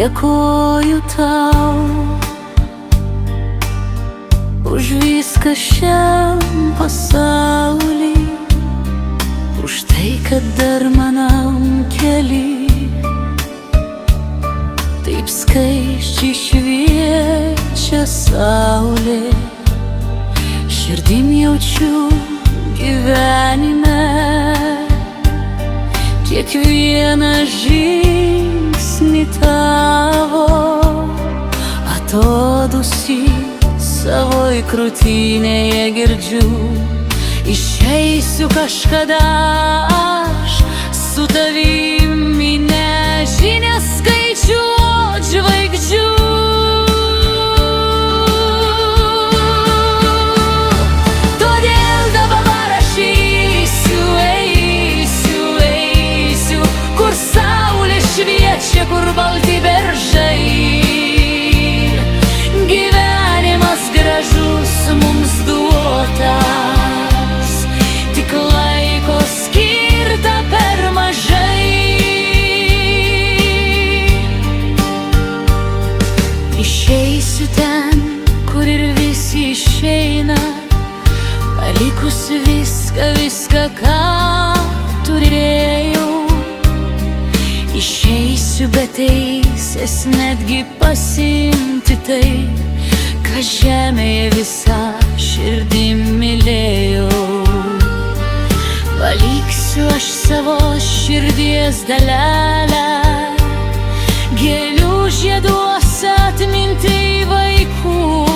Dėkoju tau už viską šiam pasaulį, už tai, kad dar manam kely taip skaisčiai šviečia saulė. Širdim jaučiu gyvenime kiekvieną žingsnį tavo, atodūsį savoj krūtinėje girdžiu. Išeisiu kažkada aš su tavimi, nežinia skaičiuot žvaigždžių. Todėl dabar aš eisiu, kur saulė šviečia, kur balti beržai. Gyvenimas gražus mums duotas, tik laiko skirta per mažai. Išeisiu ten, kur ir visi išeina, palikusi viską, ką turėjau. Išeisiu be teisės netgi pasiimti tai, ką žemėje visą širdim mylėjau. Paliksiu aš savo širdies dalelę, gėlių žieduos atminti vaikų.